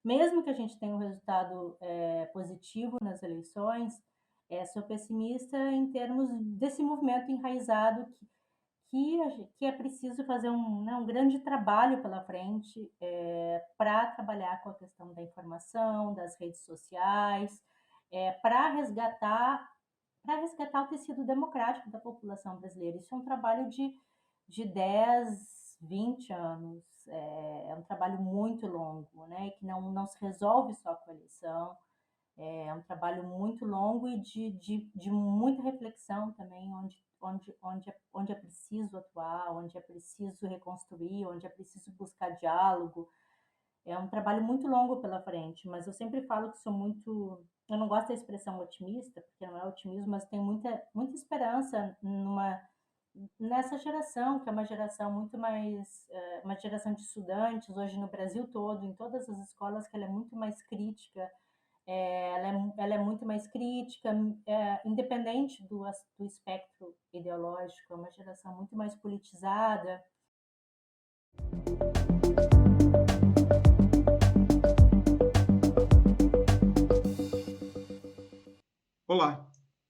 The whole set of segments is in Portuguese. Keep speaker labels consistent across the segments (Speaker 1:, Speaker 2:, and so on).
Speaker 1: mesmo que a gente tenha um resultado positivo nas eleições, sou pessimista em termos desse movimento enraizado que é preciso fazer né, um grande trabalho pela frente para trabalhar com a questão da informação, das redes sociais, para resgatar o tecido democrático da população brasileira. Isso é um trabalho de 10, 20 anos, um trabalho muito longo, né, que não se resolve só com a eleição, é um trabalho muito longo e de muita reflexão também, onde é preciso atuar, onde é preciso reconstruir, onde é preciso buscar diálogo. É um trabalho muito longo pela frente, mas eu sempre falo que sou muito. Eu não gosto da expressão otimista, porque não é otimismo, mas tenho muita esperança nessa geração, que é uma geração muito mais. Uma geração de estudantes, hoje no Brasil todo, em todas as escolas, que ela é muito mais crítica, ela é muito mais crítica, independente do espectro ideológico, é uma geração muito mais politizada.
Speaker 2: Olá!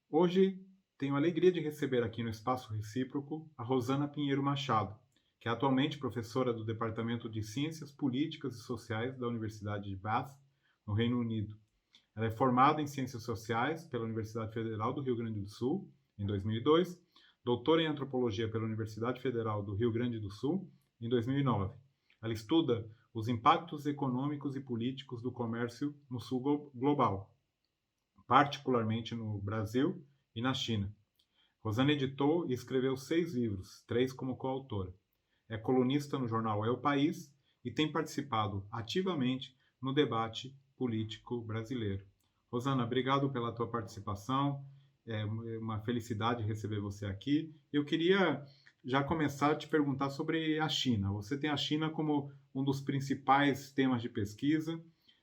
Speaker 2: Hoje tenho a alegria de receber aqui no Espaço Recíproco a Rosana Pinheiro Machado, que é atualmente professora do Departamento de Ciências Políticas e Sociais da Universidade de Bath, no Reino Unido. Ela é formada em Ciências Sociais pela Universidade Federal do Rio Grande do Sul, em 2002, doutora em Antropologia pela Universidade Federal do Rio Grande do Sul, em 2009. Ela estuda os impactos econômicos e políticos do comércio no sul global, particularmente no Brasil e na China. Rosana editou e escreveu 6 livros, 3 como coautora. É colunista no jornal É o País e tem participado ativamente no debate político brasileiro. Rosana, obrigado pela tua participação. É uma felicidade receber você aqui. Eu queria já começar a te perguntar sobre a China. Você tem a China como um dos principais temas de pesquisa.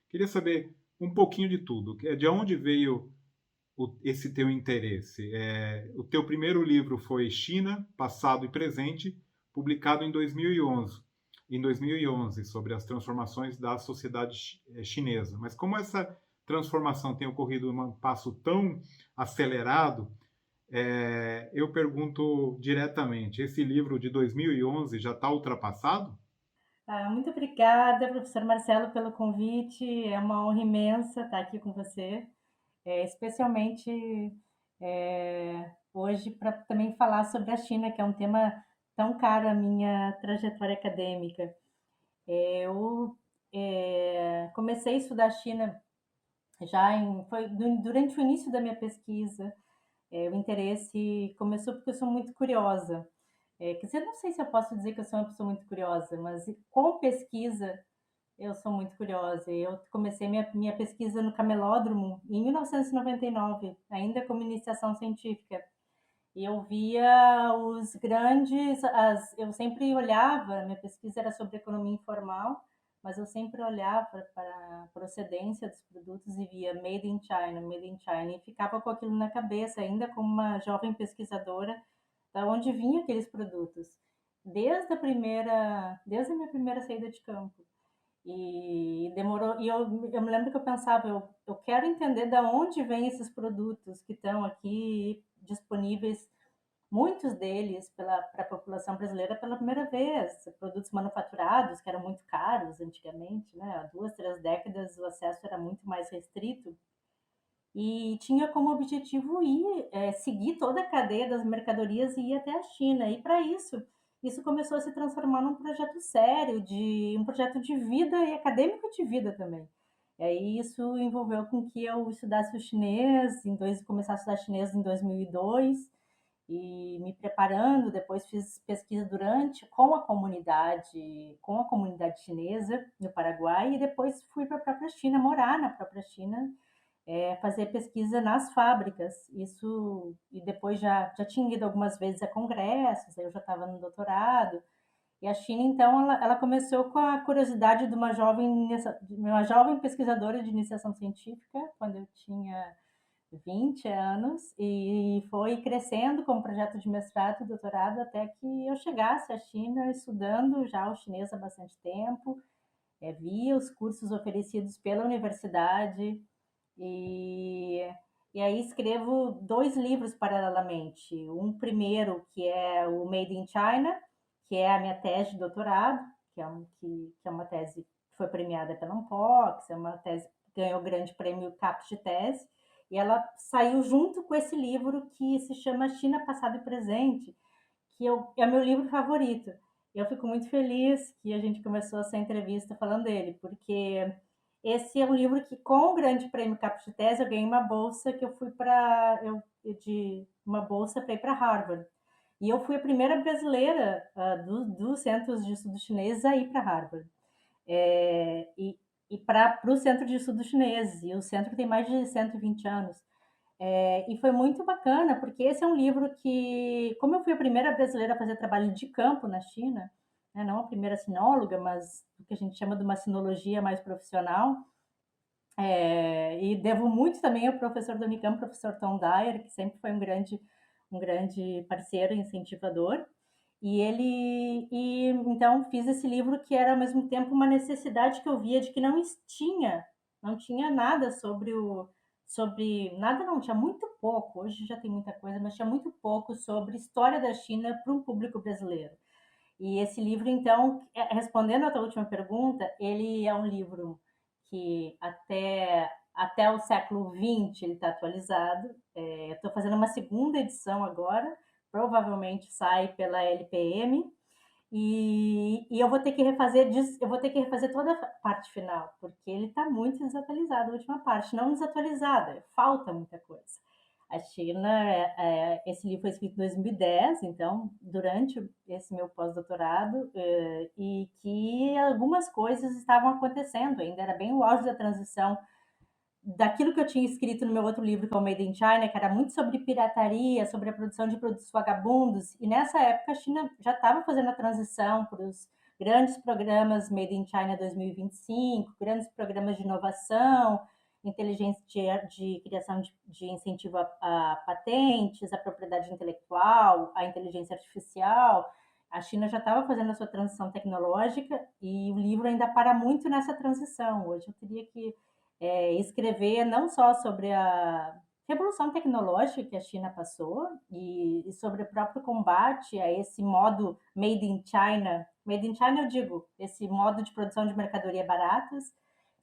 Speaker 2: Queria saber um pouquinho de tudo. De onde veio esse teu interesse? O teu primeiro livro foi China, Passado e Presente, publicado em 2011, sobre as transformações da sociedade chinesa. Mas como essa transformação tem ocorrido em um passo tão acelerado, eu pergunto diretamente, esse livro de 2011 já está ultrapassado?
Speaker 1: Muito obrigada, professor Marcelo, pelo convite. É uma honra imensa estar aqui com você, especialmente hoje para também falar sobre a China, que é um tema tão caro à minha trajetória acadêmica. Eu comecei a estudar a China foi durante o início da minha pesquisa. O interesse começou porque eu sou muito curiosa. Quer dizer, não sei se eu posso dizer que eu sou uma pessoa muito curiosa, mas com pesquisa eu sou muito curiosa. Eu comecei minha pesquisa no Camelódromo em 1999, ainda como iniciação científica. E eu via os grandes, eu sempre olhava, minha pesquisa era sobre economia informal, mas eu sempre olhava para a procedência dos produtos e via Made in China, e ficava com aquilo na cabeça, ainda como uma jovem pesquisadora, da onde vinham aqueles produtos, desde a minha primeira saída de campo. E demorou, e eu me lembro que eu pensava, eu quero entender de onde vêm esses produtos que estão aqui disponíveis, muitos deles para a população brasileira pela primeira vez, produtos manufaturados que eram muito caros antigamente, né? Há 2, 3 décadas o acesso era muito mais restrito e tinha como objetivo seguir toda a cadeia das mercadorias e ir até a China. E para isso começou a se transformar num projeto sério, um projeto de vida e acadêmico de vida também. E aí isso envolveu com que eu estudasse o chinês, começasse a estudar chinês em 2002, e me preparando, depois fiz pesquisa com a comunidade chinesa no Paraguai, e depois fui para a própria China, morar na própria China, fazer pesquisa nas fábricas. Isso, e depois já tinha ido algumas vezes a congressos, aí eu já estava no doutorado. E a China, então, ela começou com a curiosidade de uma jovem pesquisadora de iniciação científica, quando eu tinha 20 anos, e foi crescendo como projeto de mestrado e doutorado até que eu chegasse à China, estudando já o chinês há bastante tempo, via os cursos oferecidos pela universidade e, e aí escrevo 2 livros paralelamente. Um primeiro, que é o Made in China, que é a minha tese de doutorado, que é uma tese que foi premiada pela Unpox, é uma tese que ganhou o grande prêmio CAPES de tese, e ela saiu junto com esse livro que se chama China, Passado e Presente, é o meu livro favorito. Eu fico muito feliz que a gente começou essa entrevista falando dele, porque esse é um livro que, com o Grande Prêmio Caput de Tese, eu ganhei uma bolsa que eu fui para de uma bolsa para ir para Harvard. E eu fui a primeira brasileira dos centros de estudo chineses a ir para Harvard. E para o Centro de Estudo Chinês. E o centro tem mais de 120 anos. E foi muito bacana, porque esse é um livro que, como eu fui a primeira brasileira a fazer trabalho de campo na China, né, não a primeira sinóloga, mas o que a gente chama de uma sinologia mais profissional, e devo muito também ao professor do Unicamp, professor Tom Dyer, que sempre foi um grande parceiro e incentivador. E então fiz esse livro que era ao mesmo tempo uma necessidade que eu via de que não tinha nada sobre nada não, tinha muito pouco, hoje já tem muita coisa, mas tinha muito pouco sobre história da China para um público brasileiro. E esse livro, então, respondendo a tua última pergunta, ele é um livro que até o século XX ele está atualizado. Estou fazendo uma segunda edição agora, provavelmente sai pela LPM, e eu vou ter que refazer toda a parte final, porque ele está muito desatualizado, a última parte, não desatualizada, falta muita coisa. A China, esse livro foi escrito em 2010, então, durante esse meu pós-doutorado, e que algumas coisas estavam acontecendo ainda, era bem o auge da transição daquilo que eu tinha escrito no meu outro livro, que é o Made in China, que era muito sobre pirataria, sobre a produção de produtos vagabundos. E nessa época a China já estava fazendo a transição para os grandes programas Made in China 2025, grandes programas de inovação, inteligência de criação de incentivo a patentes, a propriedade intelectual, a inteligência artificial. A China já estava fazendo a sua transição tecnológica e o livro ainda para muito nessa transição. Hoje eu teria que escrever não só sobre a revolução tecnológica que a China passou e sobre o próprio combate a esse modo Made in China. Made in China, eu digo, esse modo de produção de mercadoria baratas,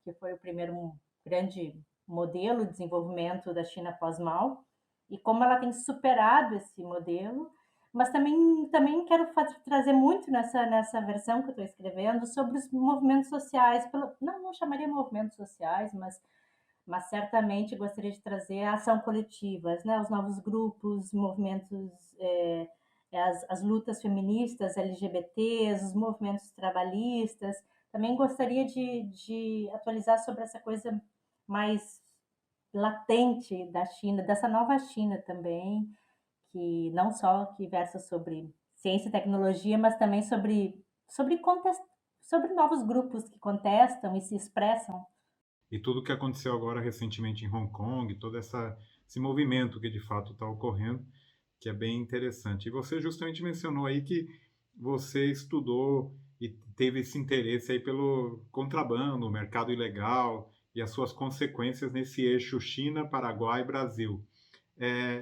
Speaker 1: que foi o primeiro grande modelo de desenvolvimento da China pós-Mao, e como ela tem superado esse modelo, mas também quero trazer muito nessa versão que eu estou escrevendo sobre os movimentos sociais, não chamaria movimentos sociais, mas certamente gostaria de trazer a ação coletivas, né? Os novos grupos, movimentos, as lutas feministas, LGBTs, os movimentos trabalhistas. Também gostaria de atualizar sobre essa coisa mais latente da China, dessa nova China também, que não só que versa sobre ciência e tecnologia, mas também sobre novos grupos que contestam e se expressam.
Speaker 2: E tudo o que aconteceu agora recentemente em Hong Kong, esse movimento que de fato está ocorrendo, que é bem interessante. E você justamente mencionou aí que você estudou e teve esse interesse aí pelo contrabando, o mercado ilegal e as suas consequências nesse eixo China, Paraguai e Brasil.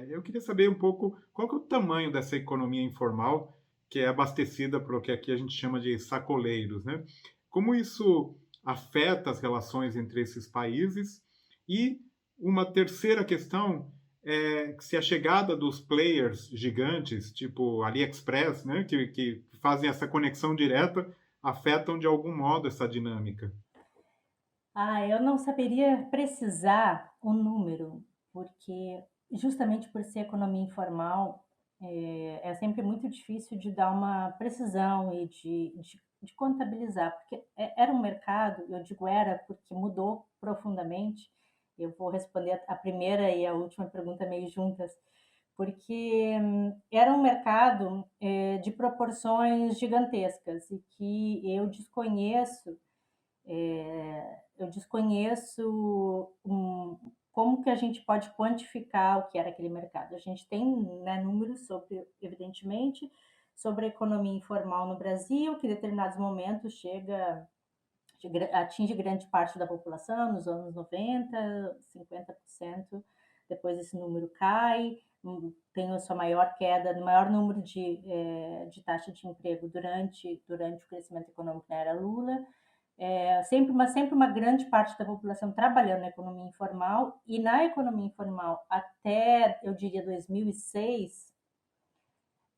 Speaker 2: Eu queria saber um pouco qual que é o tamanho dessa economia informal que é abastecida por o que aqui a gente chama de sacoleiros, né? Como isso afeta as relações entre esses países? E uma terceira questão é se a chegada dos players gigantes, tipo AliExpress, né, que fazem essa conexão direta, afetam de algum modo essa dinâmica.
Speaker 1: Eu não saberia precisar o número, porque justamente por ser economia informal, é sempre muito difícil de dar uma precisão e de contabilizar, porque era um mercado, eu digo era porque mudou profundamente. Eu vou responder a primeira e a última pergunta meio juntas, porque era um mercado de proporções gigantescas e que eu desconheço como que a gente pode quantificar o que era aquele mercado. A gente tem, né, números sobre, evidentemente, sobre a economia informal no Brasil, que em determinados momentos atinge grande parte da população nos anos 90, 50%, depois esse número cai, tem a sua maior queda, o maior número de taxa de emprego durante o crescimento econômico na era Lula, sempre uma grande parte da população trabalhando na economia informal, e na economia informal até, eu diria, 2006,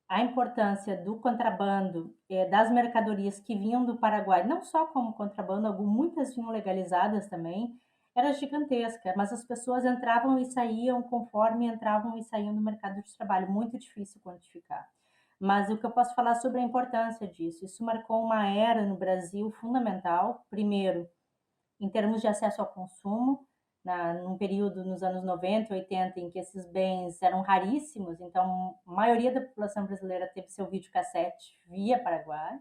Speaker 1: a importância do contrabando, das mercadorias que vinham do Paraguai, não só como contrabando, muitas vinham legalizadas também, era gigantesca, mas as pessoas entravam e saíam conforme entravam e saíam do mercado de trabalho, muito difícil quantificar. Mas o que eu posso falar sobre a importância disso? Isso marcou uma era no Brasil fundamental, primeiro, em termos de acesso ao consumo, num período nos anos 90 e 80 em que esses bens eram raríssimos, então a maioria da população brasileira teve seu videocassete via Paraguai,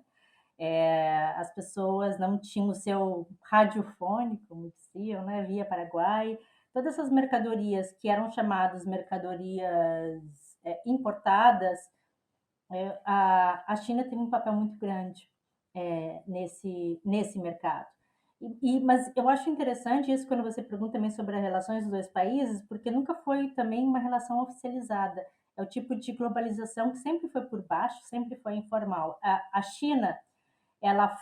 Speaker 1: as pessoas não tinham o seu radiofone, como diziam, né, via Paraguai, todas essas mercadorias que eram chamadas mercadorias importadas, a China teve um papel muito grande nesse mercado. Mas eu acho interessante isso quando você pergunta também sobre as relações dos dois países, porque nunca foi também uma relação oficializada. É o tipo de globalização que sempre foi por baixo, sempre foi informal. A China, ela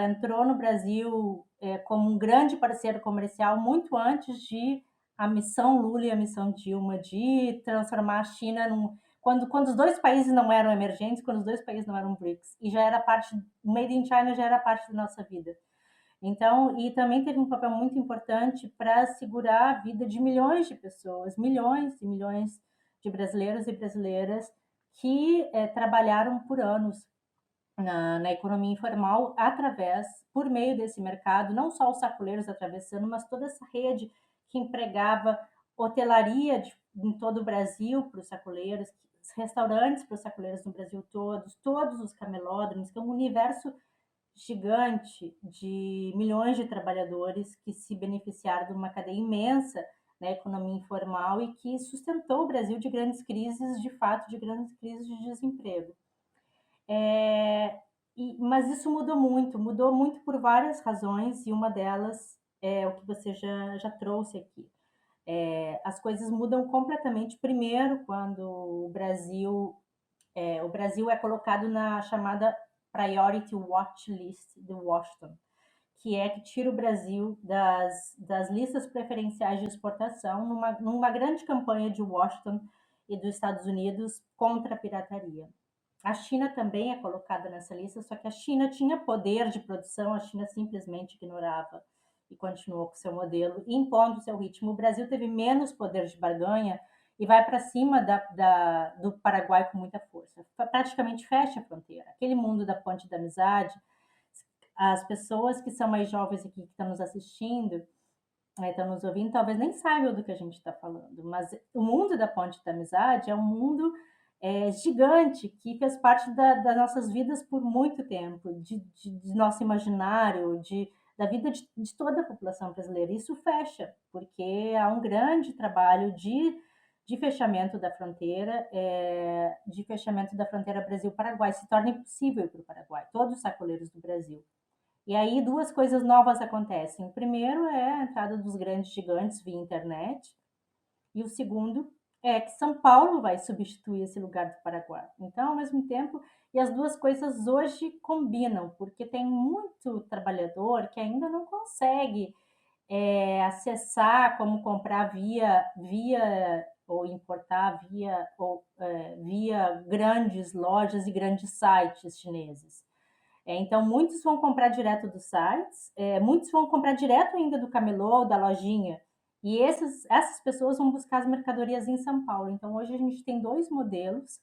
Speaker 1: entrou no Brasil como um grande parceiro comercial muito antes de a missão Lula e a missão Dilma de transformar a China quando os dois países não eram emergentes, quando os dois países não eram BRICS, e já era parte, o Made in China já era parte da nossa vida. Então, e também teve um papel muito importante para segurar a vida de milhões de pessoas, milhões e milhões de brasileiros e brasileiras que trabalharam por anos na economia informal por meio desse mercado, não só os sacoleiros atravessando, mas toda essa rede que empregava hotelaria em todo o Brasil para os sacoleiros, restaurantes para os sacoleiros no Brasil todos os camelódromos, que é um universo gigante de milhões de trabalhadores que se beneficiaram de uma cadeia imensa na economia informal e que sustentou o Brasil de grandes crises, de fato, de grandes crises de desemprego. Mas isso mudou muito por várias razões, e uma delas é o que você já trouxe aqui. As coisas mudam completamente, primeiro, quando o Brasil é colocado na chamada Priority Watch List de Washington, que tira o Brasil das listas preferenciais de exportação numa grande campanha de Washington e dos Estados Unidos contra a pirataria. A China também é colocada nessa lista, só que a China tinha poder de produção, a China simplesmente ignorava e continuou com seu modelo, impondo seu ritmo. O Brasil teve menos poder de barganha e vai para cima do Paraguai com muita força. Praticamente fecha a fronteira. Aquele mundo da ponte da amizade, as pessoas que são mais jovens aqui, que estão nos assistindo, estão nos ouvindo, talvez nem saibam do que a gente está falando, mas o mundo da ponte da amizade é um mundo gigante, que fez parte das nossas vidas por muito tempo, de nosso imaginário, da vida de toda a população brasileira. Isso fecha, porque há um grande trabalho de fechamento da fronteira, Brasil-Paraguai. Se torna impossível para o Paraguai, todos os sacoleiros do Brasil. E aí duas coisas novas acontecem. O primeiro é a entrada dos grandes gigantes via internet, e o segundo é que São Paulo vai substituir esse lugar do Paraguai. Então, ao mesmo tempo, e as duas coisas hoje combinam, porque tem muito trabalhador que ainda não consegue acessar como comprar via ou importar via grandes lojas e grandes sites chineses. Então, muitos vão comprar direto dos sites, muitos vão comprar direto ainda do camelô, da lojinha, e essas pessoas vão buscar as mercadorias em São Paulo. Então, hoje a gente tem dois modelos,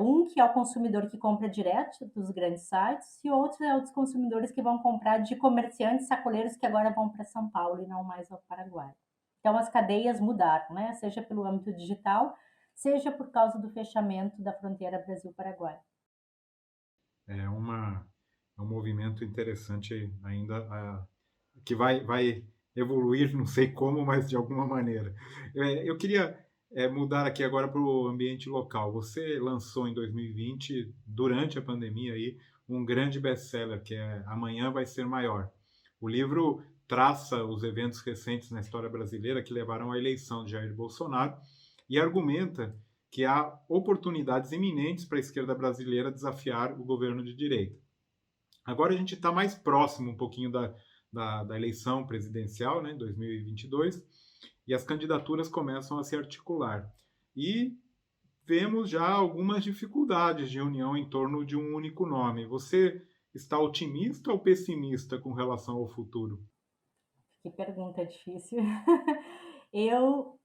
Speaker 1: um que é o consumidor que compra direto dos grandes sites, e outro é os consumidores que vão comprar de comerciantes sacoleiros que agora vão para São Paulo e não mais ao Paraguai. Então, as cadeias mudaram, né? Seja pelo âmbito digital, seja por causa do fechamento da fronteira Brasil-Paraguai.
Speaker 2: É um movimento interessante ainda, que vai evoluir, não sei como, mas de alguma maneira. Eu queria mudar aqui agora para o ambiente local. Você lançou em 2020, durante a pandemia, aí, um grande best-seller, que é Amanhã Vai Ser Maior. O livro traça os eventos recentes na história brasileira que levaram à eleição de Jair Bolsonaro e argumenta que há oportunidades iminentes para a esquerda brasileira desafiar o governo de direita. Agora a gente está mais próximo um pouquinho da eleição presidencial, né, 2022, e as candidaturas começam a se articular. E vemos já algumas dificuldades de união em torno de um único nome. Você está otimista ou pessimista com relação ao futuro?
Speaker 1: Que pergunta difícil. Eu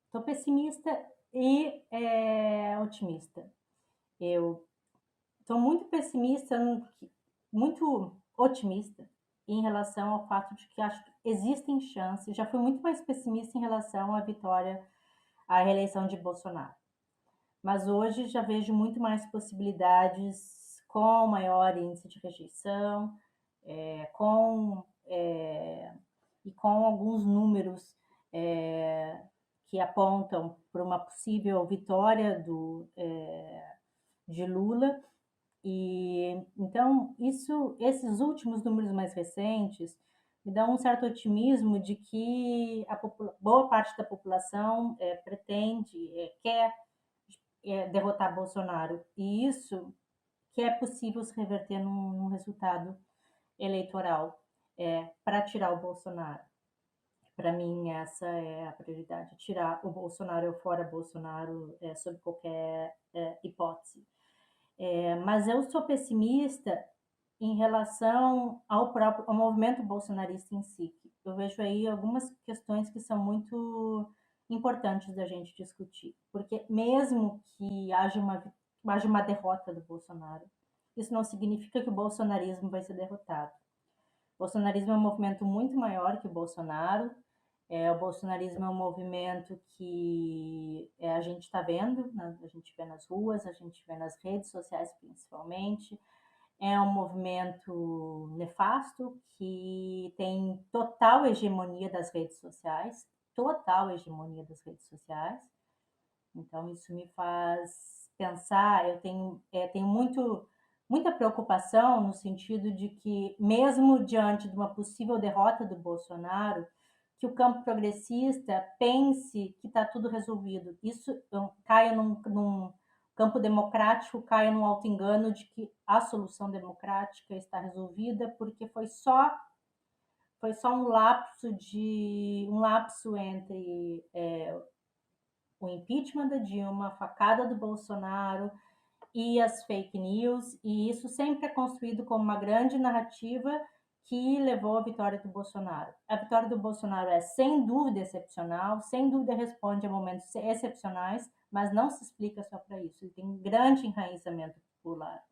Speaker 1: estou pessimista e otimista. Eu estou muito pessimista, muito otimista em relação ao fato de que acho que existem chances. Já fui muito mais pessimista em relação à vitória, à reeleição de Bolsonaro. Mas hoje já vejo muito mais possibilidades com maior índice de rejeição, e com alguns números que apontam para uma possível vitória de Lula. E então esses últimos números mais recentes me dão um certo otimismo de que boa parte da população pretende, quer derrotar Bolsonaro. E isso que é possível se reverter num resultado eleitoral para tirar o Bolsonaro. Para mim, essa é a prioridade: tirar o Bolsonaro ou fora Bolsonaro, sob qualquer hipótese. Mas eu sou pessimista em relação ao movimento bolsonarista em si. Eu vejo aí algumas questões que são muito importantes da gente discutir, porque mesmo que haja uma derrota do Bolsonaro, isso não significa que o bolsonarismo vai ser derrotado. O bolsonarismo é um movimento muito maior que o Bolsonaro. O bolsonarismo é um movimento que a gente está vendo, a gente vê nas ruas, a gente vê nas redes sociais principalmente. É um movimento nefasto que tem total hegemonia das redes sociais, Então isso me faz pensar. Eu tenho muita preocupação no sentido de que, mesmo diante de uma possível derrota do Bolsonaro, que o campo progressista pense que está tudo resolvido. Isso caia num campo democrático, caia num auto-engano de que a solução democrática está resolvida, porque foi só um lapso entre o impeachment da Dilma, a facada do Bolsonaro e as fake news, e isso sempre é construído como uma grande narrativa que levou à vitória do Bolsonaro. A vitória do Bolsonaro é, sem dúvida, excepcional, sem dúvida responde a momentos excepcionais, mas não se explica só para isso. Ele tem um grande enraizamento popular.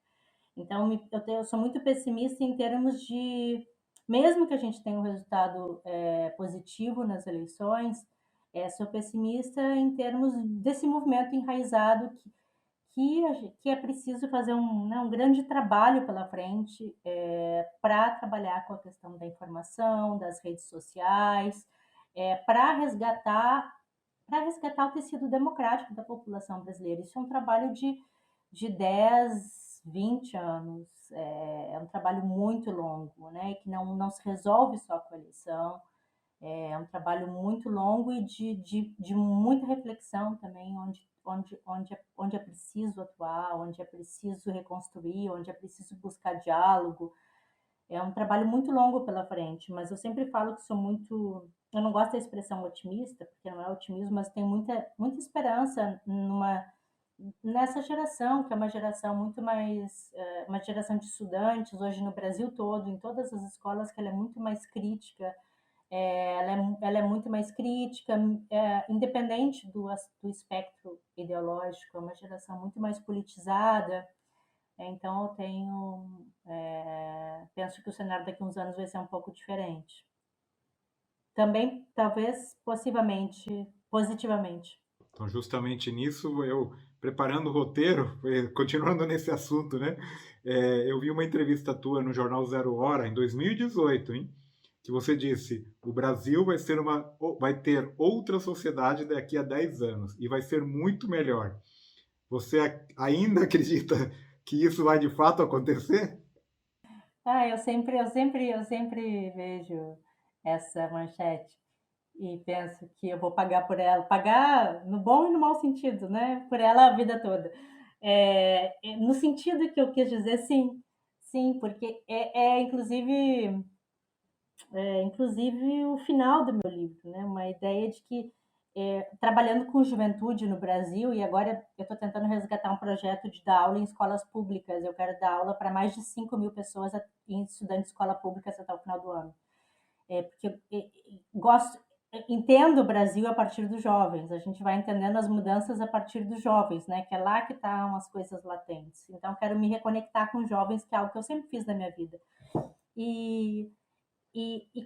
Speaker 1: Então, eu sou muito pessimista em termos de, mesmo que a gente tenha um resultado positivo nas eleições, sou pessimista em termos desse movimento enraizado que é preciso fazer um grande trabalho pela frente para trabalhar com a questão da informação, das redes sociais, para resgatar o tecido democrático da população brasileira. Isso é um trabalho de 10, 20 anos, é um trabalho muito longo, né, que não se resolve só com a eleição. É um trabalho muito longo e de muita reflexão também, onde é preciso atuar, onde é preciso reconstruir, onde é preciso buscar diálogo. É um trabalho muito longo pela frente, mas eu sempre falo que eu não gosto da expressão otimista, porque não é otimismo, mas tenho muita esperança nessa geração, que é uma geração muito mais, uma geração de estudantes, hoje no Brasil todo, em todas as escolas, que ela é muito mais crítica. Ela é muito mais crítica, independente do espectro ideológico. É uma geração muito mais politizada. Então, penso que o cenário daqui a uns anos vai ser um pouco diferente. Também, talvez, possivelmente, positivamente.
Speaker 2: Então, justamente nisso, eu preparando o roteiro, continuando nesse assunto, né? Eu vi uma entrevista tua no jornal Zero Hora, em 2018, hein? Que você disse: o Brasil vai ter outra sociedade daqui a 10 anos e vai ser muito melhor. Você ainda acredita que isso vai de fato acontecer?
Speaker 1: Eu sempre vejo essa manchete e penso que eu vou pagar por ela, pagar no bom e no mau sentido, né? Por ela a vida toda. No sentido que eu quis dizer, sim, sim, porque inclusive o final do meu livro, né? Uma ideia de que trabalhando com juventude no Brasil, e agora eu estou tentando resgatar um projeto de dar aula em escolas públicas. Eu quero dar aula para mais de 5.000 pessoas em estudantes de escola pública até o final do ano. Porque gosto, entendo o Brasil a partir dos jovens. A gente vai entendendo as mudanças a partir dos jovens, né? Que é lá que estão as coisas latentes. Então, quero me reconectar com os jovens, que é algo que eu sempre fiz na minha vida. E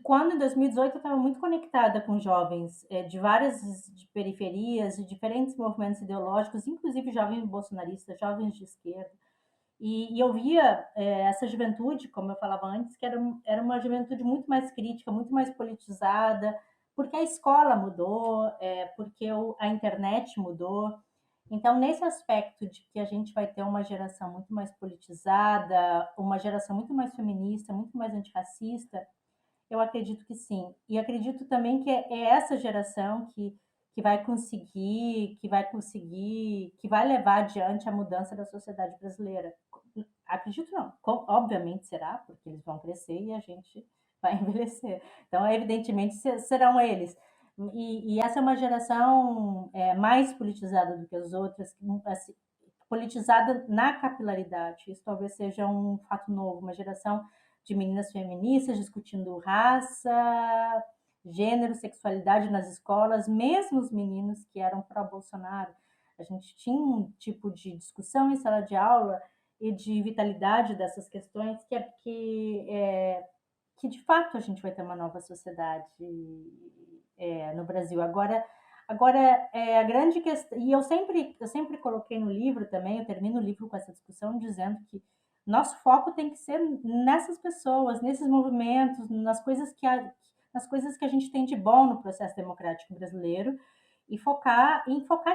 Speaker 1: quando em 2018 eu estava muito conectada com jovens de várias de periferias, de diferentes movimentos ideológicos, inclusive jovens bolsonaristas, jovens de esquerda, e eu via essa juventude, como eu falava antes, que era uma juventude muito mais crítica, muito mais politizada, porque a escola mudou, porque a internet mudou. Então, nesse aspecto de que a gente vai ter uma geração muito mais politizada, uma geração muito mais feminista, muito mais antifascista, eu acredito que sim. E acredito também que é essa geração que vai levar adiante a mudança da sociedade brasileira. Acredito não. Obviamente será, porque eles vão crescer e a gente vai envelhecer. Então, evidentemente, serão eles. E essa é uma geração mais politizada do que as outras, assim, politizada na capilaridade. Isso talvez seja um fato novo, uma geração de meninas feministas discutindo raça, gênero, sexualidade nas escolas, mesmo os meninos que eram pró-Bolsonaro. A gente tinha um tipo de discussão em sala de aula e de vitalidade dessas questões que de fato a gente vai ter uma nova sociedade no Brasil. Agora a grande questão, e eu sempre coloquei no livro também, eu termino o livro com essa discussão dizendo que nosso foco tem que ser nessas pessoas, nesses movimentos, nas coisas que a gente tem de bom no processo democrático brasileiro e focar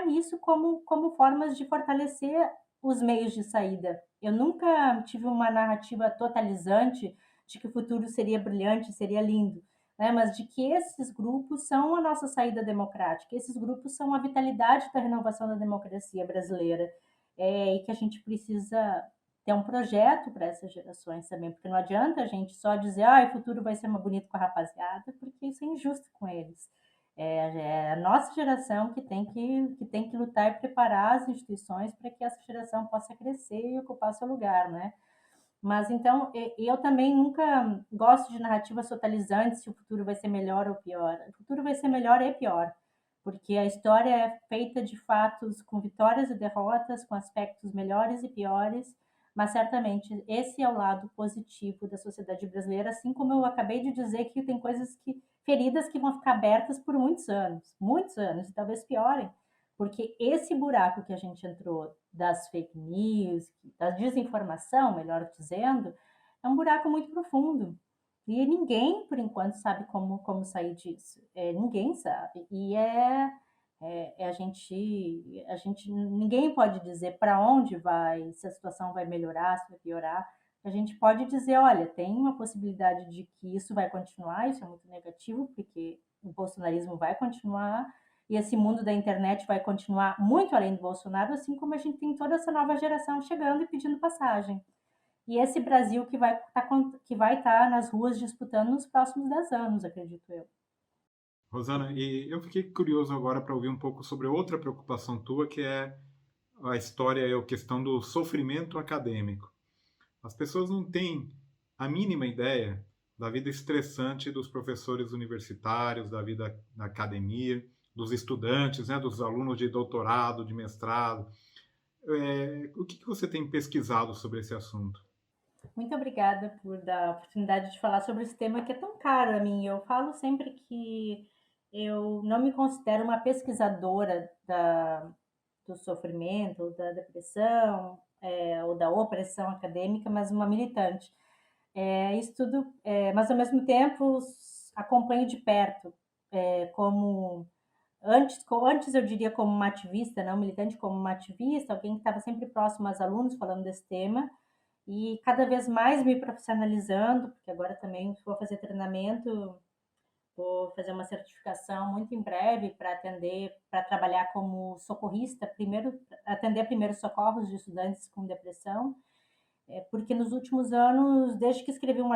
Speaker 1: nisso como formas de fortalecer os meios de saída. Eu nunca tive uma narrativa totalizante de que o futuro seria brilhante, seria lindo, né? Mas de que esses grupos são a nossa saída democrática, esses grupos são a vitalidade da renovação da democracia brasileira, e que a gente precisa ter um projeto para essas gerações também, porque não adianta a gente só dizer, o futuro vai ser mais bonito com a rapaziada, porque isso é injusto com eles. É a nossa geração que tem que lutar e preparar as instituições para que essa geração possa crescer e ocupar seu lugar, né? Mas então, eu também nunca gosto de narrativas totalizantes se o futuro vai ser melhor ou pior. O futuro vai ser melhor e pior, porque a história é feita de fatos com vitórias e derrotas, com aspectos melhores e piores, mas certamente esse é o lado positivo da sociedade brasileira, assim como eu acabei de dizer que tem feridas que vão ficar abertas por muitos anos, e talvez piorem, porque esse buraco que a gente entrou das fake news, da desinformação, melhor dizendo, é um buraco muito profundo. E ninguém, por enquanto, sabe como sair disso. Ninguém sabe. E ninguém pode dizer para onde vai, se a situação vai melhorar, se vai piorar. A gente pode dizer, olha, tem uma possibilidade de que isso vai continuar, isso é muito negativo, porque o bolsonarismo vai continuar, e esse mundo da internet vai continuar muito além do Bolsonaro, assim como a gente tem toda essa nova geração chegando e pedindo passagem. E esse Brasil que vai estar nas ruas disputando nos próximos 10 anos, acredito eu.
Speaker 2: Rosana, e eu fiquei curioso agora para ouvir um pouco sobre outra preocupação tua, que é a história e a questão do sofrimento acadêmico. As pessoas não têm a mínima ideia da vida estressante dos professores universitários, da vida da academia, dos estudantes, né, dos alunos de doutorado, de mestrado. O que você tem pesquisado sobre esse assunto?
Speaker 1: Muito obrigada por dar a oportunidade de falar sobre esse tema que é tão caro a mim. Eu falo sempre que eu não me considero uma pesquisadora do sofrimento, da depressão, ou da opressão acadêmica, mas uma militante. Estudo, mas ao mesmo tempo acompanho de perto como antes eu diria como uma ativista, não militante, como uma ativista, alguém que estava sempre próximo aos alunos falando desse tema, e cada vez mais me profissionalizando, porque agora também vou fazer treinamento, vou fazer uma certificação muito em breve para atender, para trabalhar como socorrista, primeiro atender primeiros socorros de estudantes com depressão, porque nos últimos anos, desde que escrevi um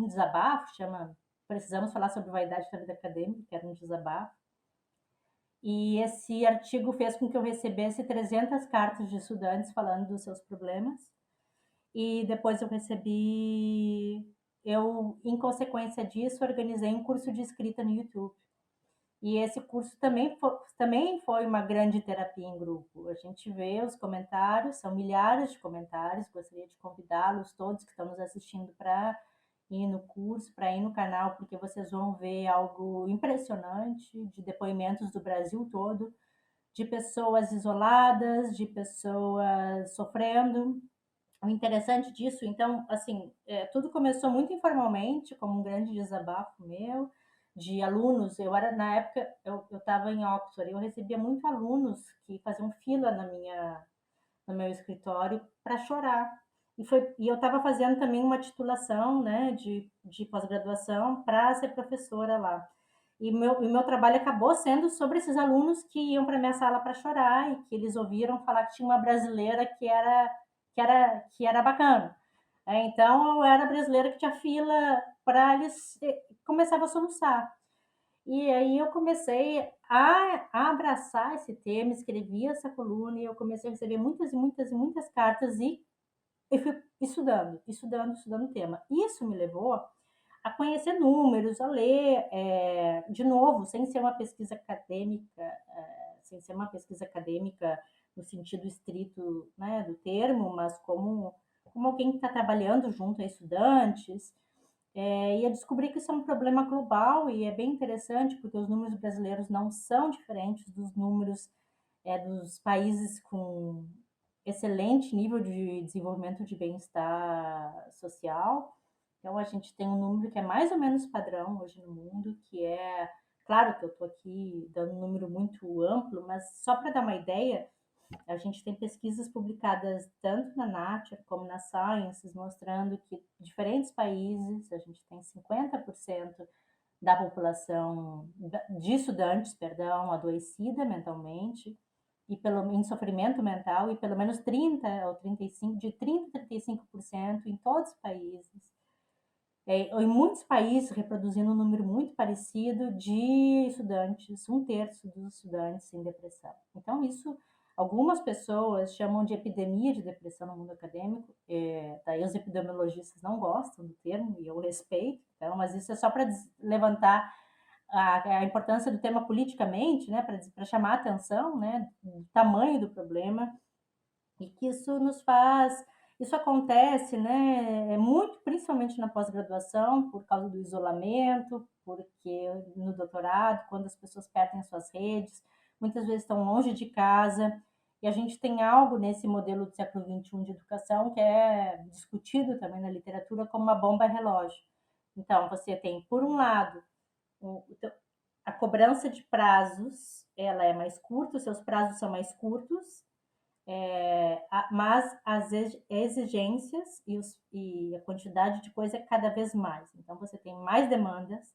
Speaker 1: desabafo, chama Precisamos Falar sobre Vaidade na Vida Acadêmica, que era um desabafo, e esse artigo fez com que eu recebesse 300 cartas de estudantes falando dos seus problemas, e depois em consequência disso, organizei um curso de escrita no YouTube. E esse curso também foi uma grande terapia em grupo. A gente vê os comentários, são milhares de comentários. Gostaria de convidá-los todos que estão nos assistindo para ir no curso, para ir no canal, porque vocês vão ver algo impressionante de depoimentos do Brasil todo, de pessoas isoladas, de pessoas sofrendo. O interessante disso, então, assim, tudo começou muito informalmente, como um grande desabafo meu, de alunos. Na época, eu estava em Oxford, eu recebia muitos alunos que faziam fila no meu escritório para chorar. E eu estava fazendo também uma titulação, né, de pós-graduação para ser professora lá. E o meu trabalho acabou sendo sobre esses alunos que iam para minha sala para chorar e que eles ouviram falar que tinha uma brasileira que era bacana. Então, eu era brasileira que tinha fila para eles, começava a soluçar. E aí eu comecei a abraçar esse tema, escrevi essa coluna e eu comecei a receber muitas e muitas e muitas cartas e eu fui estudando o tema. Isso me levou a conhecer números, a ler, de novo, sem ser uma pesquisa acadêmica, no sentido estrito, né, do termo, mas como alguém que está trabalhando junto a estudantes, e eu descobri que isso é um problema global e é bem interessante, porque os números brasileiros não são diferentes dos números dos países com excelente nível de desenvolvimento de bem-estar social. Então, a gente tem um número que é mais ou menos padrão hoje no mundo, que é, claro que eu estou aqui dando um número muito amplo, mas só para dar uma ideia, a gente tem pesquisas publicadas tanto na Nature como na Sciences, mostrando que diferentes países, a gente tem 50% da população de estudantes, perdão, adoecida mentalmente, em sofrimento mental, e pelo menos 30 ou 35, de 30 a 35% em todos os países. Em muitos países reproduzindo um número muito parecido de estudantes, um terço dos estudantes em depressão. Então, isso, algumas pessoas chamam de epidemia de depressão no mundo acadêmico, daí os epidemiologistas não gostam do termo, e eu respeito, então, mas isso é só para levantar a importância do tema politicamente, né, para chamar a atenção, né, do tamanho do problema, e que isso acontece, né, muito, principalmente na pós-graduação, por causa do isolamento, porque no doutorado, quando as pessoas perdem as suas redes, muitas vezes estão longe de casa, e a gente tem algo nesse modelo do século XXI de educação que é discutido também na literatura como uma bomba relógio. Então, você tem, por um lado, a cobrança de prazos, ela é mais curta, os seus prazos são mais curtos, mas as exigências e a quantidade de coisa é cada vez mais. Então, você tem mais demandas,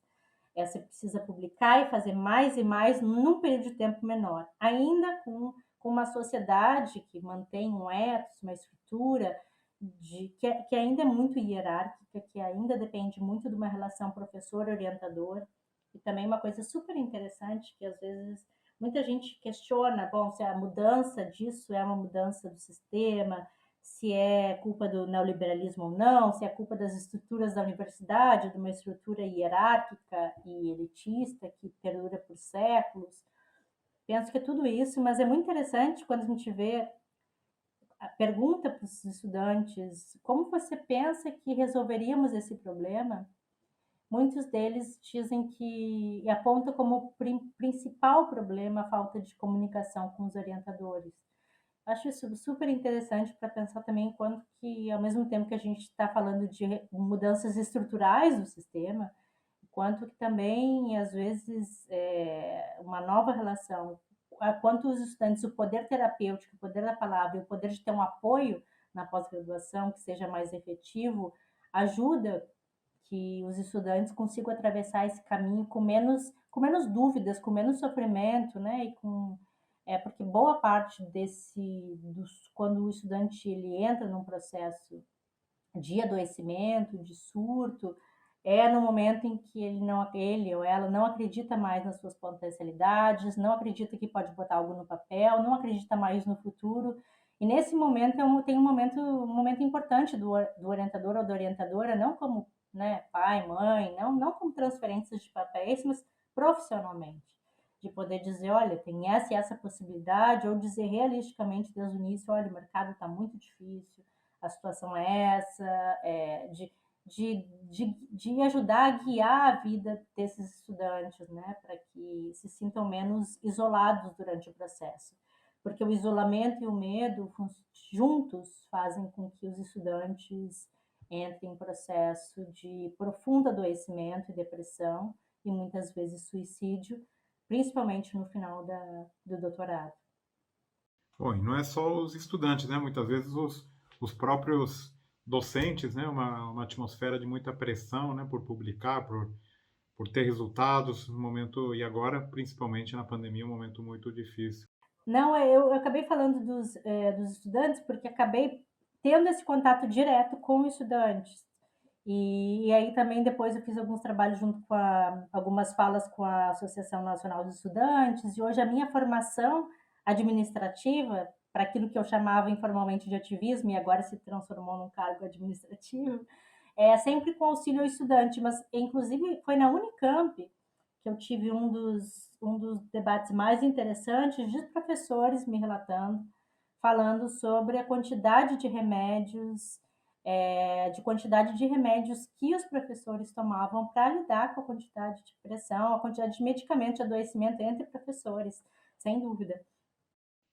Speaker 1: você precisa publicar e fazer mais e mais num período de tempo menor. Ainda com uma sociedade que mantém um ethos, uma estrutura que ainda é muito hierárquica, que ainda depende muito de uma relação professor-orientador. E também uma coisa super interessante, que às vezes muita gente questiona, bom, se a mudança disso é uma mudança do sistema, se é culpa do neoliberalismo ou não, se é culpa das estruturas da universidade, de uma estrutura hierárquica e elitista que perdura por séculos. Penso que é tudo isso, mas é muito interessante quando a gente vê a pergunta para os estudantes, como você pensa que resolveríamos esse problema? Muitos deles dizem que apontam como principal problema a falta de comunicação com os orientadores. Acho isso super interessante para pensar também quanto que, ao mesmo tempo que a gente está falando de mudanças estruturais do sistema, quanto que também, às vezes, uma nova relação, quanto os estudantes, o poder terapêutico, o poder da palavra e o poder de ter um apoio na pós-graduação que seja mais efetivo, ajuda que os estudantes consigam atravessar esse caminho com menos dúvidas, com menos sofrimento, né? E porque boa parte quando o estudante ele entra num processo de adoecimento, de surto, é no momento em que ele ou ela não acredita mais nas suas potencialidades, não acredita que pode botar algo no papel, não acredita mais no futuro. E nesse momento tem um momento importante do orientador ou da orientadora, não como, né, pai, mãe, não como transferências de papéis, mas profissionalmente, de poder dizer, olha, tem essa e essa possibilidade, ou dizer realisticamente desde o início, olha, o mercado está muito difícil, a situação é essa, de ajudar a guiar a vida desses estudantes, né, para que se sintam menos isolados durante o processo. Porque o isolamento e o medo juntos fazem com que os estudantes entrem em processo de profundo adoecimento e depressão, e muitas vezes suicídio, principalmente no final do doutorado.
Speaker 2: Bom, e não é só os estudantes, né? Muitas vezes os próprios docentes, né? Uma atmosfera de muita pressão, né? Por publicar, por ter resultados no momento, e agora, principalmente na pandemia, um momento muito difícil.
Speaker 1: Não, eu acabei falando dos estudantes porque acabei tendo esse contato direto com estudantes. E aí também depois eu fiz alguns trabalhos junto com algumas falas com a Associação Nacional dos Estudantes, e hoje a minha formação administrativa, para aquilo que eu chamava informalmente de ativismo, e agora se transformou num cargo administrativo, é sempre com auxílio ao estudante, mas inclusive foi na Unicamp que eu tive um dos debates mais interessantes de professores me relatando, falando sobre a quantidade de remédios, de quantidade de remédios que os professores tomavam para lidar com a quantidade de pressão, a quantidade de medicamentos de adoecimento entre professores, sem dúvida.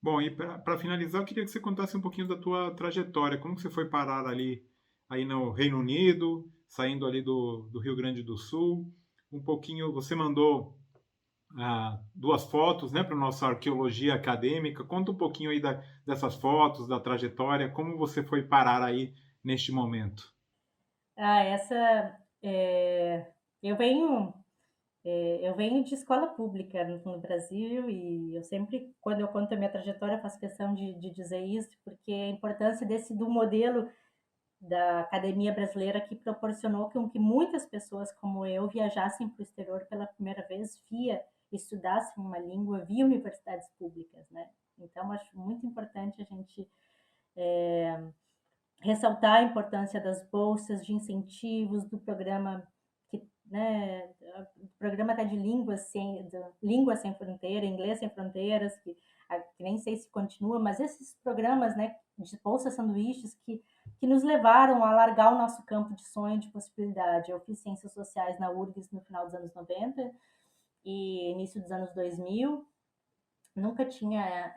Speaker 2: Bom, e para finalizar, eu queria que você contasse um pouquinho da tua trajetória. Como que você foi parar ali, aí no Reino Unido, saindo ali do Rio Grande do Sul? Um pouquinho, você mandou duas fotos, né, para nossa arqueologia acadêmica. Conta um pouquinho aí dessas fotos, da trajetória, como você foi parar aí neste momento.
Speaker 1: Ah, essa é, eu venho eu venho de escola pública no Brasil, e eu sempre, quando eu conto a minha trajetória, faço questão de dizer isso, porque a importância do modelo da academia brasileira que proporcionou com que muitas pessoas como eu viajassem para o exterior pela primeira vez, estudassem uma língua via universidades públicas, né? Então, acho muito importante a gente ressaltar a importância das bolsas de incentivos, do programa que, né, o programa até de língua sem fronteira, inglês sem fronteiras, que nem sei se continua, mas esses programas, né, de bolsas sanduíches que nos levaram a alargar o nosso campo de sonho, de possibilidade. Eu fiz ciências sociais na URGS no final dos anos 90 e início dos anos 2000. Nunca tinha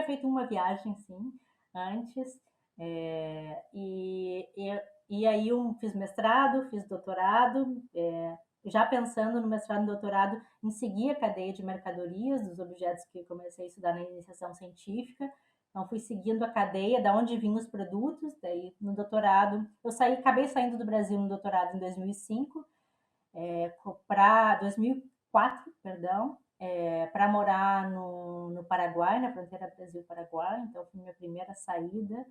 Speaker 1: feito uma viagem, sim, antes. E aí eu fiz mestrado, fiz doutorado, já pensando no mestrado e doutorado em seguir a cadeia de mercadorias dos objetos que comecei a estudar na iniciação científica. Então, fui seguindo a cadeia, da onde vinham os produtos. Daí, no doutorado, acabei saindo do Brasil no doutorado em 2005, para 2004, perdão, para morar no Paraguai, na fronteira Brasil-Paraguai. Então, foi minha primeira saída.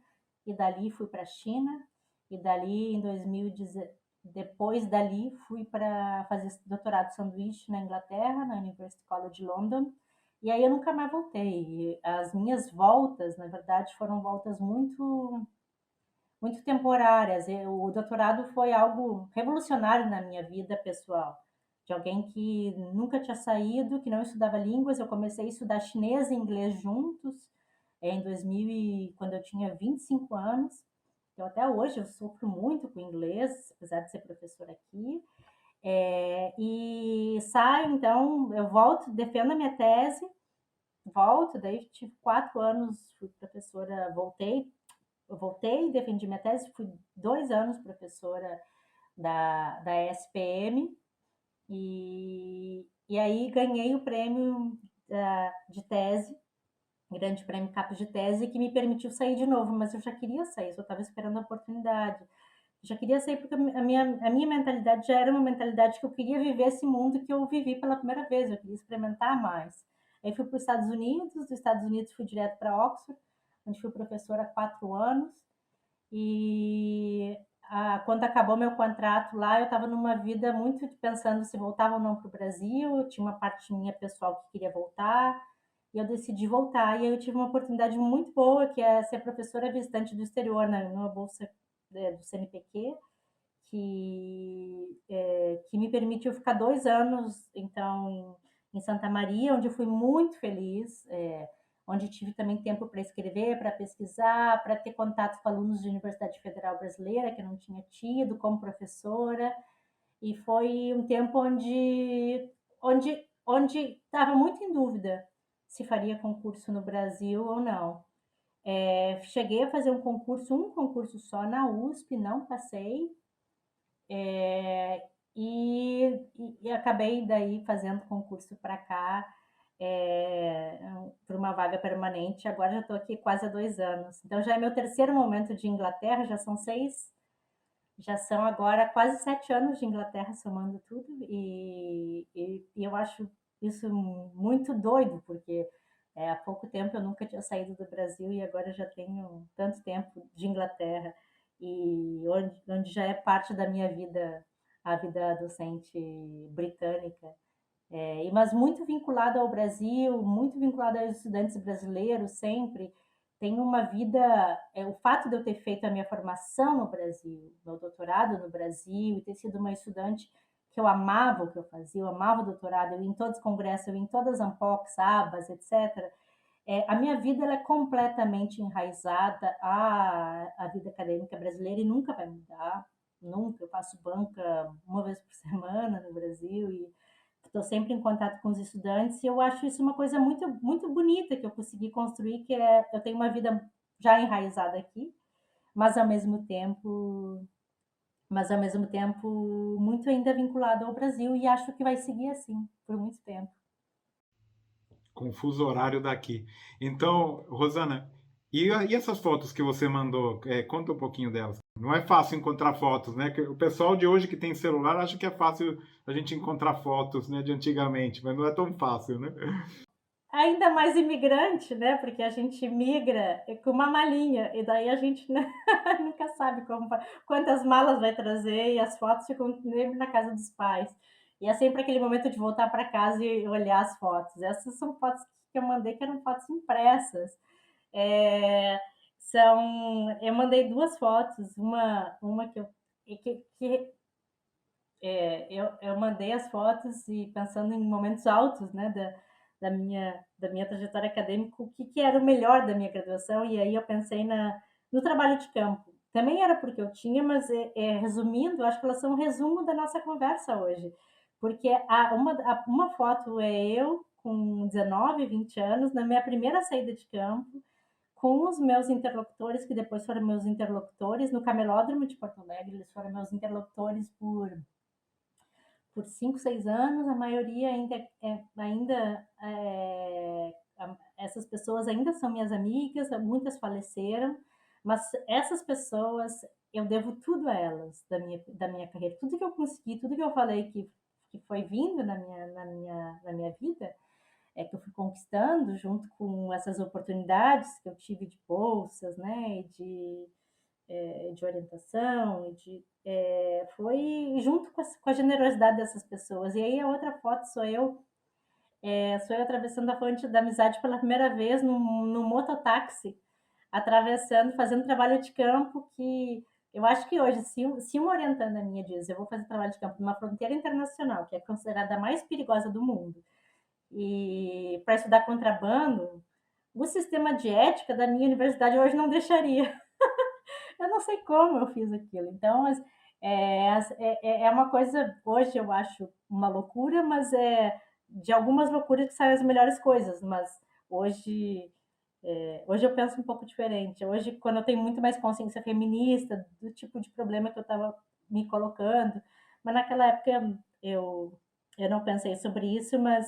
Speaker 1: E dali fui para a China. E dali, em 2010, depois dali, fui para fazer doutorado de sanduíche na Inglaterra, na University College London. E aí eu nunca mais voltei. E as minhas voltas, na verdade, foram voltas muito temporárias. O doutorado foi algo revolucionário na minha vida pessoal, de alguém que nunca tinha saído, que não estudava línguas. Eu comecei a estudar chinês e inglês juntos em 2000, quando eu tinha 25 anos. Então, até hoje eu sofro muito com inglês, apesar de ser professora aqui. E saio, então, eu volto, defendo a minha tese, volto, daí tive 4 anos, fui professora, eu voltei, defendi minha tese, fui 2 anos professora da SPM, E aí ganhei o prêmio de tese, grande prêmio CAPES de tese, que me permitiu sair de novo, mas eu já queria sair, só estava esperando a oportunidade. Já queria sair porque a minha mentalidade já era uma mentalidade que eu queria viver esse mundo que eu vivi pela primeira vez, eu queria experimentar mais. Aí fui para os Estados Unidos, dos Estados Unidos fui direto para Oxford, onde fui professora há 4 anos, e quando acabou meu contrato lá, eu estava numa vida muito pensando se voltava ou não para o Brasil, eu tinha uma parte minha pessoal que queria voltar, e eu decidi voltar, e aí eu tive uma oportunidade muito boa, que é ser professora visitante do exterior, numa bolsa do CNPq, que me permitiu ficar 2 anos, então, em Santa Maria, onde eu fui muito feliz, onde tive também tempo para escrever, para pesquisar, para ter contato com alunos de Universidade Federal Brasileira, que eu não tinha tido como professora, e foi um tempo onde estava muito em dúvida se faria concurso no Brasil ou não. Cheguei a fazer um concurso só na USP, não passei, e acabei daí fazendo concurso para cá, para uma vaga permanente. Agora já estou aqui quase há 2 anos. Então já é meu terceiro momento de Inglaterra, já são agora quase 7 anos de Inglaterra, somando tudo, e eu acho isso muito doido, porque há pouco tempo eu nunca tinha saído do Brasil e agora já tenho tanto tempo de Inglaterra, e onde já é parte da minha vida, a vida docente britânica. Mas muito vinculado ao Brasil, muito vinculado aos estudantes brasileiros sempre. Tem uma vida, o fato de eu ter feito a minha formação no Brasil, meu doutorado no Brasil, e ter sido uma estudante que eu amava o que eu fazia, eu amava o doutorado, eu ia em todos os congressos, eu ia em todas as ANPOCs, ABAs, etc. A minha vida ela é completamente enraizada à vida acadêmica brasileira e nunca vai mudar, nunca. Eu faço banca uma vez por semana no Brasil e estou sempre em contato com os estudantes, e eu acho isso uma coisa muito, muito bonita que eu consegui construir, que eu tenho uma vida já enraizada aqui, mas ao mesmo tempo, muito ainda vinculado ao Brasil, e acho que vai seguir assim por muito tempo.
Speaker 2: Confuso horário daqui. Então, Rosana, e essas fotos que você mandou? Conta um pouquinho delas. Não é fácil encontrar fotos, né? O pessoal de hoje que tem celular acha que é fácil a gente encontrar fotos, né, de antigamente, mas não é tão fácil, né?
Speaker 1: Ainda mais imigrante, né? Porque a gente migra com uma malinha, e daí a gente né, nunca sabe quantas malas vai trazer, e as fotos ficam sempre na casa dos pais. E é sempre aquele momento de voltar para casa e olhar as fotos. Essas são fotos que eu mandei, que eram fotos impressas. É, eu mandei 2 fotos, uma que eu mandei as fotos e pensando em momentos altos, né, da minha trajetória acadêmica, o que era o melhor da minha graduação, e aí eu pensei no trabalho de campo. Também era porque eu tinha, mas resumindo, acho que elas são um resumo da nossa conversa hoje, porque uma foto é eu com 19, 20 anos, na minha primeira saída de campo, com os meus interlocutores, que depois foram meus interlocutores no Camelódromo de Porto Alegre, eles foram meus interlocutores por 5, 6 anos, a maioria essas pessoas ainda são minhas amigas, muitas faleceram, mas essas pessoas, eu devo tudo a elas, da minha carreira, tudo que eu consegui, tudo que eu falei que foi vindo na minha vida, que eu fui conquistando junto com essas oportunidades que eu tive de bolsas, né, de orientação, foi junto com a generosidade dessas pessoas. E aí a outra foto sou eu atravessando a ponte da amizade pela primeira vez no mototáxi, atravessando, fazendo trabalho de campo, que eu acho que hoje, se uma orientanda minha diz, eu vou fazer trabalho de campo numa fronteira internacional, que é considerada a mais perigosa do mundo, e para estudar contrabando, o sistema de ética da minha universidade hoje não deixaria. Eu não sei como eu fiz aquilo. Então, é uma coisa, hoje eu acho uma loucura, mas é de algumas loucuras que saem as melhores coisas. Mas hoje eu penso um pouco diferente. Hoje, quando eu tenho muito mais consciência feminista, do tipo de problema que eu estava me colocando, mas naquela época eu eu não pensei sobre isso, mas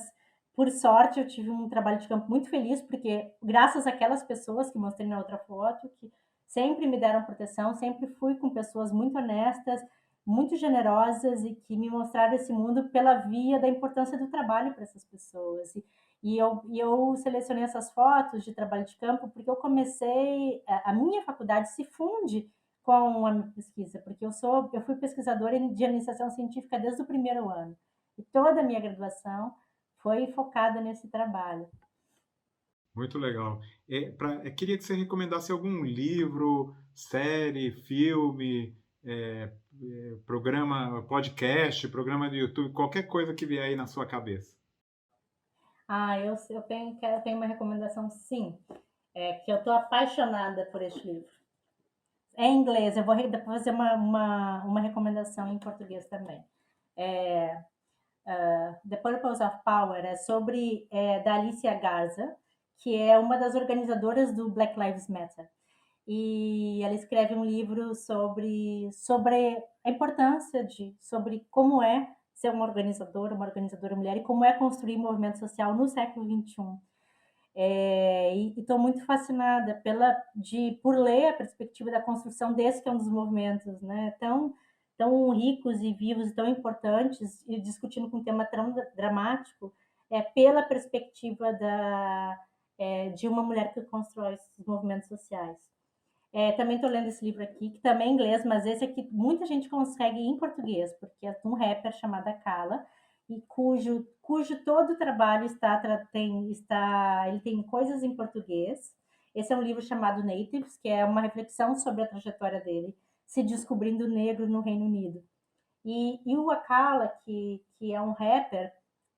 Speaker 1: por sorte eu tive um trabalho de campo muito feliz, porque graças àquelas pessoas que mostrei na outra foto, que sempre me deram proteção, sempre fui com pessoas muito honestas, muito generosas e que me mostraram esse mundo pela via da importância do trabalho para essas pessoas. E eu selecionei essas fotos de trabalho de campo porque eu comecei, a minha faculdade se funde com a minha pesquisa, porque eu fui pesquisadora de iniciação científica desde o primeiro ano. E toda a minha graduação foi focada nesse trabalho.
Speaker 2: Muito legal. Queria que você recomendasse algum livro, série, filme, programa, podcast, programa do YouTube, qualquer coisa que vier aí na sua cabeça.
Speaker 1: Eu tenho uma recomendação, sim, que eu estou apaixonada por este livro. É em inglês, eu vou depois fazer uma recomendação em português também. É, The Purpose of Power é sobre da Alicia Garza, que é uma das organizadoras do Black Lives Matter. E ela escreve um livro sobre a importância sobre como é ser uma organizadora mulher e como é construir movimento social no século XXI. E estou muito fascinada por ler a perspectiva da construção desse que é um dos movimentos, né, tão ricos e vivos e tão importantes, e discutindo com um tema tão dramático, pela perspectiva de uma mulher que constrói esses movimentos sociais. Também estou lendo esse livro aqui, que também é em inglês, mas esse aqui muita gente consegue em português, porque é de um rapper chamado Kala, e cujo todo o trabalho ele tem coisas em português. Esse é um livro chamado Natives, que é uma reflexão sobre a trajetória dele, se descobrindo negro no Reino Unido. E o Akala, que é um rapper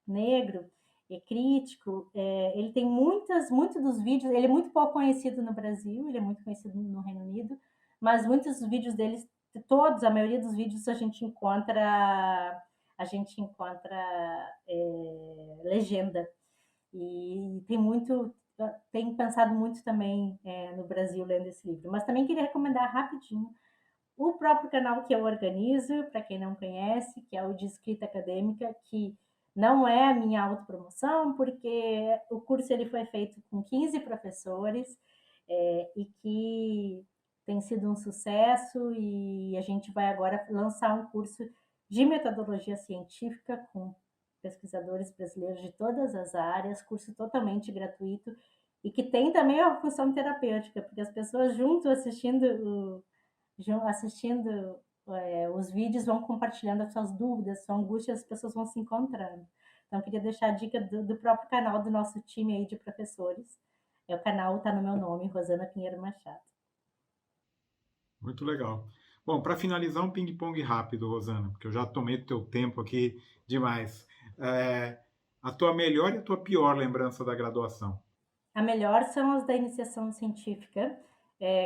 Speaker 1: negro e crítico, ele tem muitos dos vídeos, ele é muito pouco conhecido no Brasil, ele é muito conhecido no Reino Unido, mas muitos dos vídeos deles, a maioria dos vídeos a gente encontra legenda. E tem pensado muito também no Brasil lendo esse livro. Mas também queria recomendar rapidinho o próprio canal que eu organizo, para quem não conhece, que é o de escrita acadêmica, que não é a minha autopromoção, porque o curso ele foi feito com 15 professores e que tem sido um sucesso, e a gente vai agora lançar um curso de metodologia científica com pesquisadores brasileiros de todas as áreas, curso totalmente gratuito e que tem também a função terapêutica, porque as pessoas junto assistindo os vídeos, vão compartilhando as suas dúvidas, suas angústias, as pessoas vão se encontrando. Então, eu queria deixar a dica do próprio canal do nosso time aí de professores. O canal está no meu nome, Rosana Pinheiro Machado.
Speaker 2: Muito legal. Bom, para finalizar, um ping-pong rápido, Rosana, porque eu já tomei do teu tempo aqui demais. A tua melhor e a tua pior lembrança da graduação?
Speaker 1: A melhor são as da iniciação científica.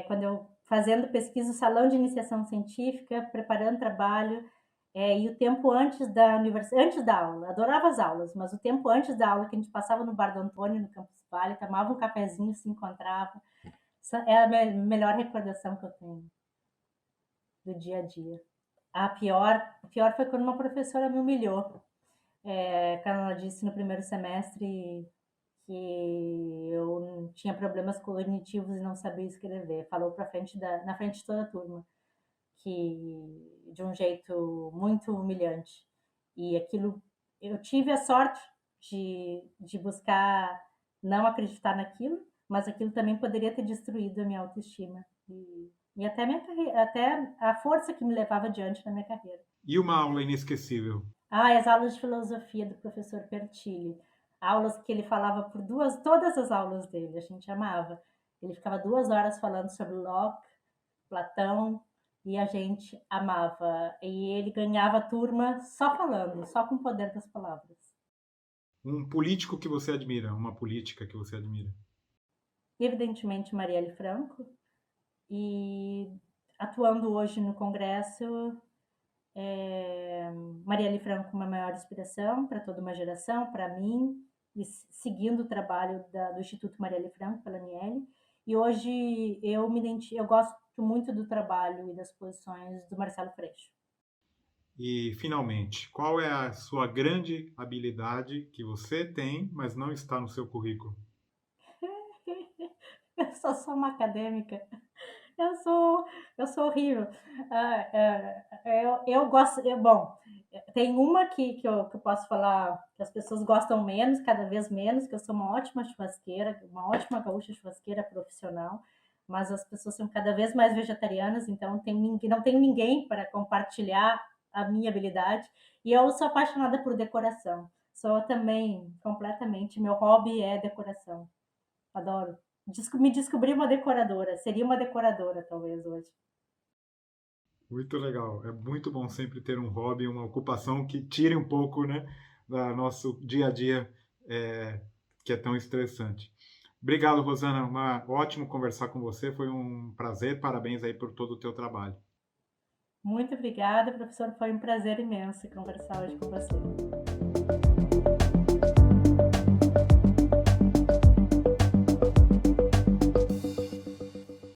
Speaker 1: Quando eu fazendo pesquisa, o salão de iniciação científica, preparando trabalho, e o tempo antes antes da aula, adorava as aulas, mas o tempo antes da aula, que a gente passava no Bar do Antônio, no Campus Vale, tomava um cafezinho, se encontrava, é a melhor recordação que eu tenho do dia a dia. A pior foi quando uma professora me humilhou, quando ela disse no primeiro semestre que eu tinha problemas cognitivos e não sabia escrever. Falou na frente de toda a turma, que de um jeito muito humilhante. E aquilo, eu tive a sorte de buscar não acreditar naquilo, mas aquilo também poderia ter destruído a minha autoestima e até minha carreira, até a força que me levava adiante na minha carreira.
Speaker 2: E uma aula inesquecível?
Speaker 1: As aulas de filosofia do professor Pertilli. Aulas que ele falava todas as aulas dele, a gente amava. Ele ficava 2 horas falando sobre Locke, Platão, e a gente amava. E ele ganhava a turma só falando, só com o poder das palavras.
Speaker 2: Um político que você admira, uma política que você admira?
Speaker 1: Evidentemente, Marielle Franco. E atuando hoje no Congresso, Marielle Franco, uma maior inspiração para toda uma geração, para mim, e seguindo o trabalho do Instituto Marielle Franco, pela Aniele. E hoje eu gosto muito do trabalho e das posições do Marcelo Freixo.
Speaker 2: E, finalmente, qual é a sua grande habilidade que você tem, mas não está no seu currículo?
Speaker 1: Eu só sou uma acadêmica. Eu sou, eu sou horrível. Eu gosto. Bom, tem uma que eu posso falar que as pessoas gostam menos, cada vez menos, que eu sou uma ótima churrasqueira, uma ótima gaúcha churrasqueira profissional, mas as pessoas são cada vez mais vegetarianas, então não tem ninguém para compartilhar a minha habilidade. E eu sou apaixonada por decoração. Sou também completamente. Meu hobby é decoração. Adoro. Me descobri uma decoradora. Seria uma decoradora, talvez, hoje.
Speaker 2: Muito legal. É muito bom sempre ter um hobby, uma ocupação que tire um pouco, né, do nosso dia a dia, que é tão estressante. Obrigado, Rosana. Ótimo conversar com você. Foi um prazer. Parabéns aí por todo o teu trabalho.
Speaker 1: Muito obrigada, professor. Foi um prazer imenso conversar hoje com você.